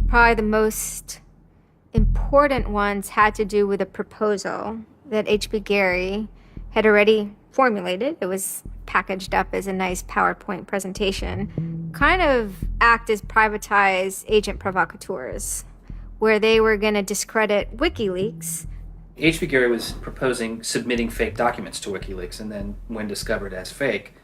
Probably the most important ones had to do with a proposal that HB Gary had already formulated. It was packaged up as a nice PowerPoint presentation. Kind of act as privatized agent provocateurs, where they were going to discredit WikiLeaks. HB Gary was proposing submitting fake documents to WikiLeaks, and then when discovered as fake,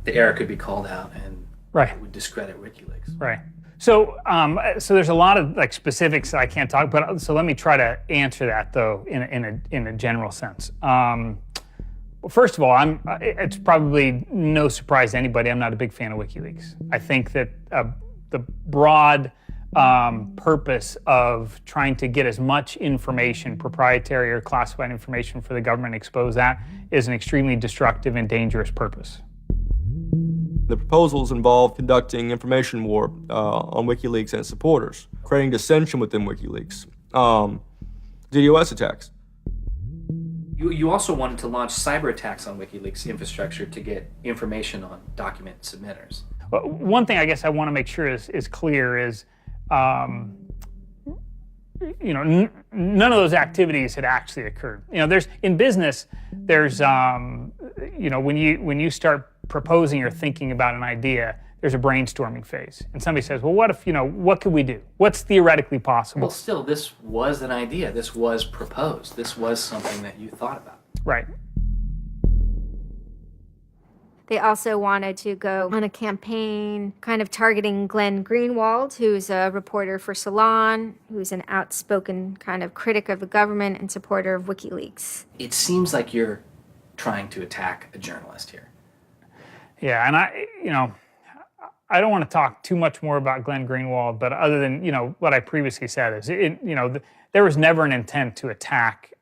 the error could be called out and it would discredit WikiLeaks. Right. So there's a lot of like specifics that I can't talk about. So let me try to answer that though in a general sense. Well, first of all, it's probably no surprise to anybody. I'm not a big fan of WikiLeaks. I think that the broad purpose of trying to get as much information, proprietary or classified information for the government, expose that, is an extremely destructive and dangerous purpose. The proposals involve conducting information war on WikiLeaks and its supporters, creating dissension within WikiLeaks, DDoS attacks. You also wanted to launch cyber attacks on WikiLeaks infrastructure to get information on document submitters. Well, one thing I guess I want to make sure is clear is, you know, none of those activities had actually occurred. You know, in business, there's, you know, when you start proposing or thinking about an idea, there's a brainstorming phase. And somebody says, well, what if, you know, what could we do? What's theoretically possible? Well, still, this was an idea. This was proposed. This was something that you thought about. Right. They also wanted to go on a campaign kind of targeting Glenn Greenwald, who's a reporter for Salon, who's an outspoken kind of critic of the government and supporter of WikiLeaks. It seems like you're trying to attack a journalist here. Yeah, and I don't want to talk too much more about Glenn Greenwald, but other than, you know, what I previously said is, there was never an intent to attack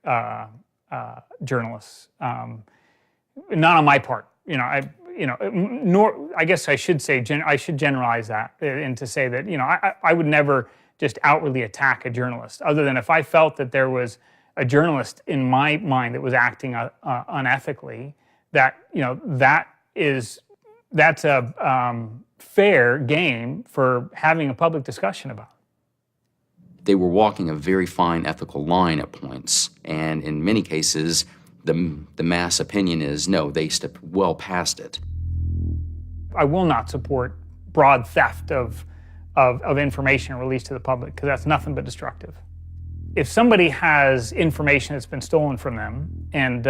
journalists, not on my part. Nor I guess I should say I should generalize that and to say that, you know, I would never just outwardly attack a journalist, other than if I felt that there was a journalist in my mind that was acting unethically. That, you know, that's a fair game for having a public discussion about. They were walking a very fine ethical line at points, and in many cases, the mass opinion is, no, they stepped well past it. I will not support broad theft of information released to the public, because that's nothing but destructive. If somebody has information that's been stolen from them, and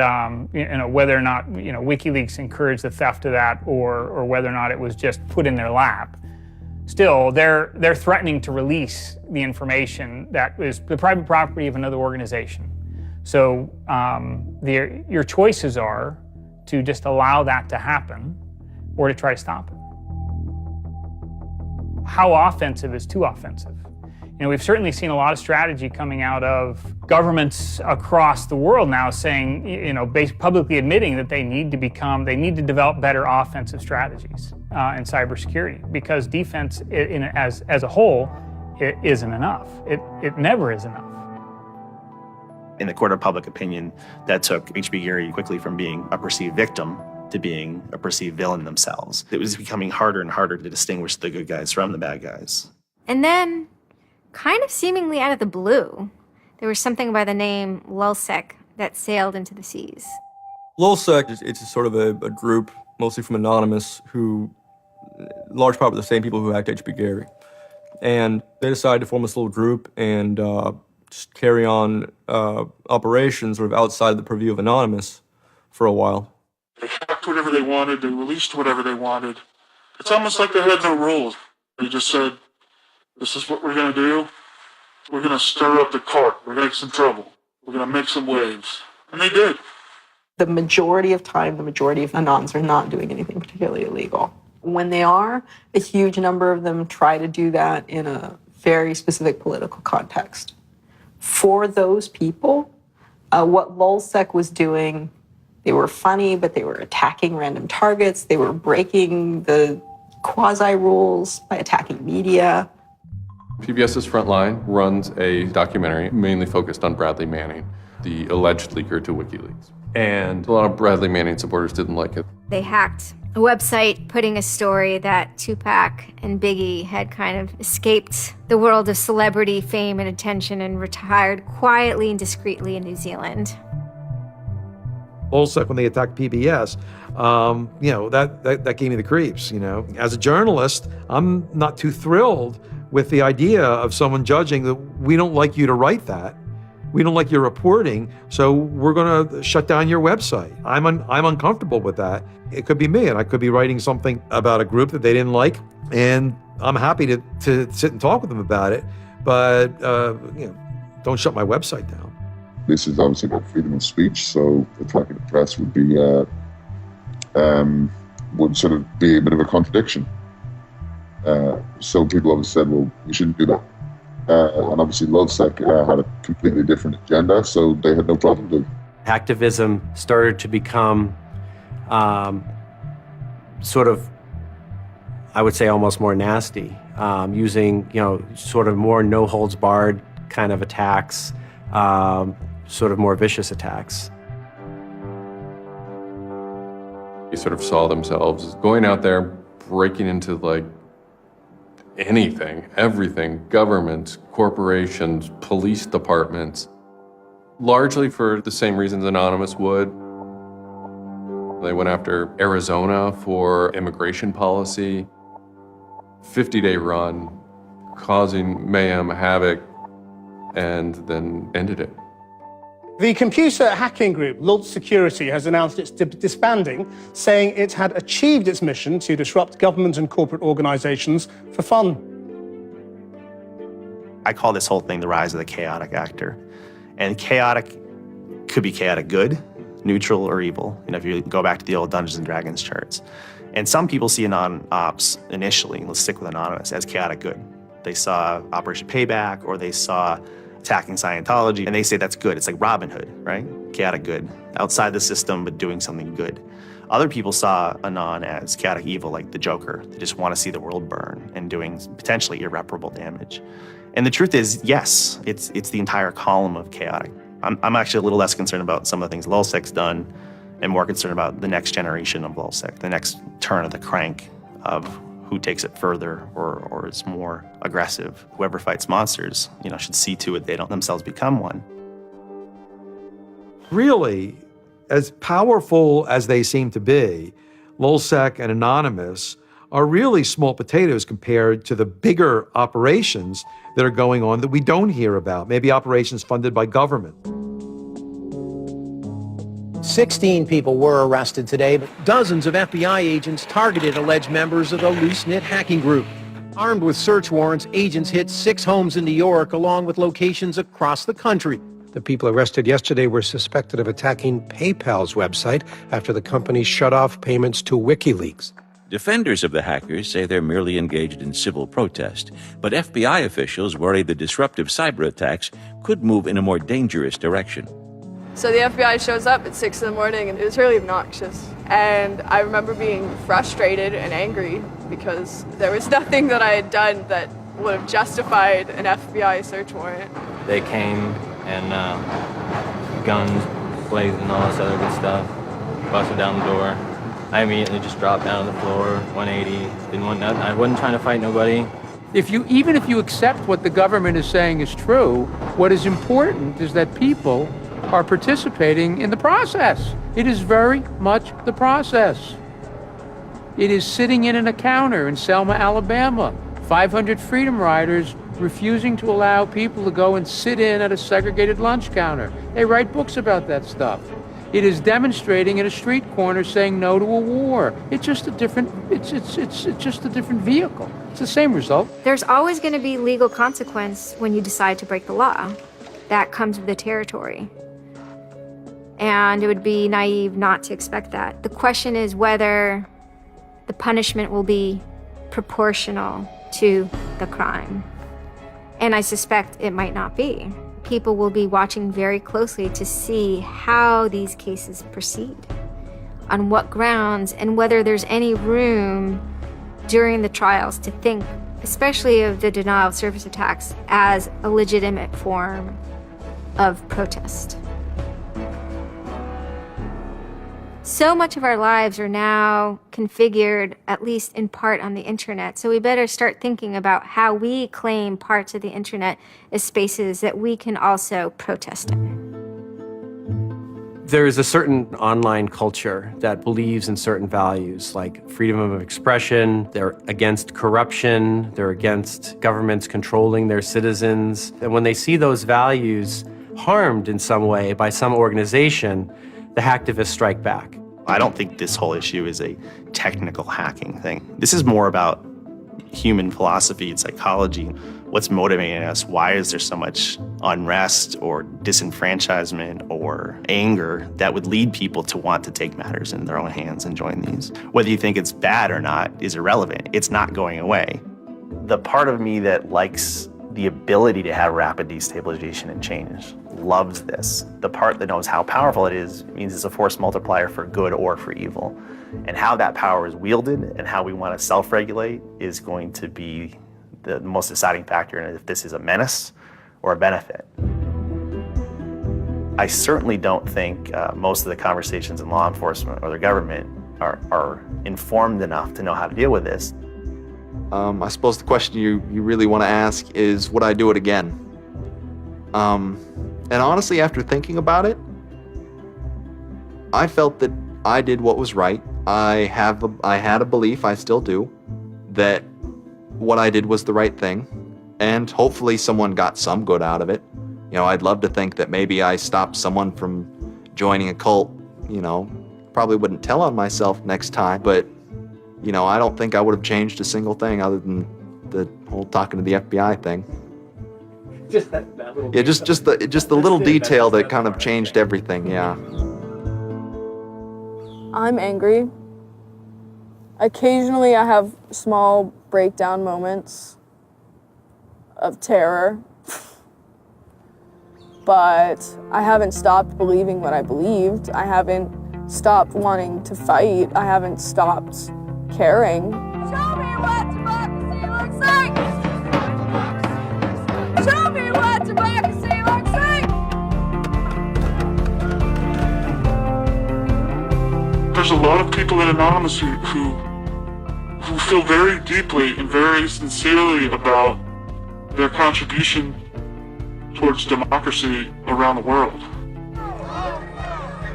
whether or not WikiLeaks encouraged the theft of that, or whether or not it was just put in their lap, still they're threatening to release the information that is the private property of another organization. So your choices are to just allow that to happen, or to try to stop it. How offensive is too offensive? You know, we've certainly seen a lot of strategy coming out of governments across the world now saying, you know, publicly admitting that they need to develop better offensive strategies in cybersecurity, because defense as a whole, it isn't enough. It never is enough. In the court of public opinion, that took H.B. Gary quickly from being a perceived victim to being a perceived villain themselves. It was becoming harder and harder to distinguish the good guys from the bad guys. And then, kind of seemingly out of the blue, there was something by the name Lulzsec that sailed into the seas. Lulzsec, it's sort of a group, mostly from Anonymous, who, large part of the same people who hacked H.B. Gary. And they decided to form this little group and just carry on operations sort of outside the purview of Anonymous for a while. They hacked whatever they wanted, they released whatever they wanted. It's almost like they had no rules. They just said, this is what we're going to do. We're going to stir up the cart. We're going to make some trouble. We're going to make some waves. And they did. The majority of time, the majority of Anons are not doing anything particularly illegal. When they are, a huge number of them try to do that in a very specific political context. For those people, what Lulzsec was doing, they were funny, but they were attacking random targets. They were breaking the quasi-rules by attacking media. PBS's Frontline runs a documentary mainly focused on Bradley Manning, the alleged leaker to WikiLeaks. And a lot of Bradley Manning supporters didn't like it. They hacked a website putting a story that Tupac and Biggie had kind of escaped the world of celebrity fame and attention and retired quietly and discreetly in New Zealand. Lulzsec, when they attacked PBS, that gave me the creeps, you know. As a journalist, I'm not too thrilled with the idea of someone judging that we don't like you to write that. We don't like your reporting, so we're going to shut down your website. I'm uncomfortable with that. It could be me, and I could be writing something about a group that they didn't like, And I'm happy to sit and talk with them about it, but don't shut my website down. This is obviously about freedom of speech, so attacking the press would be would sort of be a bit of a contradiction. So people obviously said, well, we shouldn't do that. And obviously LulzSec had a completely different agenda, so they had no problem doing it. Hacktivism started to become sort of, I would say, almost more nasty, using, sort of more no-holds-barred kind of attacks, sort of more vicious attacks. They sort of saw themselves as going out there, breaking into like anything, everything, governments, corporations, police departments, largely for the same reasons Anonymous would. They went after Arizona for immigration policy, 50-day run, causing mayhem, havoc, and then ended it. The computer hacking group, Lulz Security, has announced it's disbanding, saying it had achieved its mission to disrupt government and corporate organizations for fun. I call this whole thing the rise of the chaotic actor. And chaotic could be chaotic good, neutral, or evil. If you go back to the old Dungeons and Dragons charts. And some people see Anon-Ops initially, let's stick with Anonymous, as chaotic good. They saw Operation Payback, or they saw attacking Scientology, and they say that's good. It's like Robin Hood, right? Chaotic good. Outside the system, but doing something good. Other people saw Anon as chaotic evil, like the Joker. They just want to see the world burn and doing potentially irreparable damage. And the truth is, yes, it's the entire column of chaotic. I'm actually a little less concerned about some of the things LulzSec's done and more concerned about the next generation of LulzSec, the next turn of the crank of who takes it further or is more aggressive. Whoever fights monsters, should see to it they don't themselves become one. Really, as powerful as they seem to be, LulzSec and Anonymous are really small potatoes compared to the bigger operations that are going on that we don't hear about, maybe operations funded by government. 16 people were arrested today, but dozens of FBI agents targeted alleged members of the loose-knit hacking group. Armed with search warrants, agents hit 6 homes in New York, along with locations across the country. The people arrested yesterday were suspected of attacking PayPal's website after the company shut off payments to WikiLeaks. Defenders of the hackers say they're merely engaged in civil protest, but FBI officials worry the disruptive cyber attacks could move in a more dangerous direction. So the FBI shows up at 6 in the morning, and it was really obnoxious. And I remember being frustrated and angry because there was nothing that I had done that would have justified an FBI search warrant. They came and guns blazing and all this other good stuff, busted down the door. I immediately just dropped down on the floor, 180, didn't want nothing. I wasn't trying to fight nobody. Even if you accept what the government is saying is true, what is important is that people are participating in the process. It is very much the process. It is sitting in an encounter in Selma, Alabama. 500 Freedom Riders refusing to allow people to go and sit in at a segregated lunch counter. They write books about that stuff. It is demonstrating at a street corner saying no to a war. It's just a different, it's just a different vehicle. It's the same result. There's always going to be legal consequence when you decide to break the law. That comes with the territory. And it would be naive not to expect that. The question is whether the punishment will be proportional to the crime. And I suspect it might not be. People will be watching very closely to see how these cases proceed, on what grounds, and whether there's any room during the trials to think, especially of the denial of service attacks, as a legitimate form of protest. So much of our lives are now configured, at least in part, on the internet. So we better start thinking about how we claim parts of the internet as spaces that we can also protest in. There is a certain online culture that believes in certain values, like freedom of expression. They're against corruption. They're against governments controlling their citizens. And when they see those values harmed in some way by some organization, the hacktivists strike back. I don't think this whole issue is a technical hacking thing. This is more about human philosophy and psychology. What's motivating us? Why is there so much unrest or disenfranchisement or anger that would lead people to want to take matters in their own hands and join these? Whether you think it's bad or not is irrelevant. It's not going away. The part of me that likes the ability to have rapid destabilization and change loves this. The part that knows how powerful it is means it's a force multiplier for good or for evil. And how that power is wielded and how we want to self-regulate is going to be the most deciding factor in if this is a menace or a benefit. I certainly don't think most of the conversations in law enforcement or the government are informed enough to know how to deal with this. I suppose the question you really want to ask is, would I do it again? And honestly, after thinking about it, I felt that I did what was right. I had a belief, I still do, that what I did was the right thing, and hopefully someone got some good out of it. You know, I'd love to think that maybe I stopped someone from joining a cult, you know. Probably wouldn't tell on myself next time, but, you know, I don't think I would have changed a single thing other than the whole talking to the FBI thing. Just that little Yeah, just the little detail that kind of changed everything, yeah. I'm angry. Occasionally I have small breakdown moments of terror, but I haven't stopped believing what I believed. I haven't stopped wanting to fight. I haven't stopped caring. Show me what democracy looks like! Show me what democracy looks like! There's a lot of people in Anonymous who feel very deeply and very sincerely about their contribution towards democracy around the world.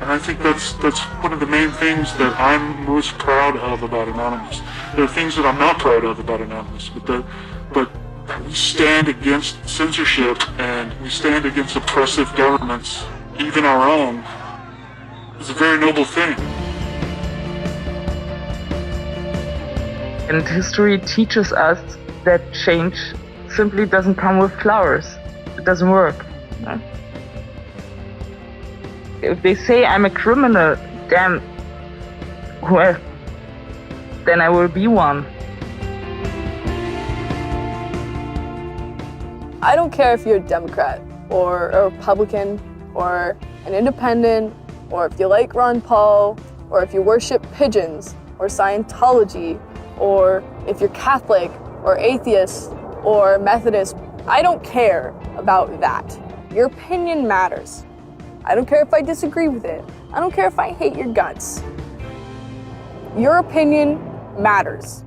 And I think that's one of the main things that I'm most proud of about Anonymous. There are things that I'm not proud of about Anonymous, but we stand against censorship and we stand against oppressive governments, even our own. It's a very noble thing. And history teaches us that change simply doesn't come with flowers. It doesn't work. No? If they say I'm a criminal, damn, well, then I will be one. I don't care if you're a Democrat or a Republican or an independent or if you like Ron Paul or if you worship pigeons or Scientology or if you're Catholic or atheist or Methodist. I don't care about that. Your opinion matters. I don't care if I disagree with it. I don't care if I hate your guts. Your opinion matters.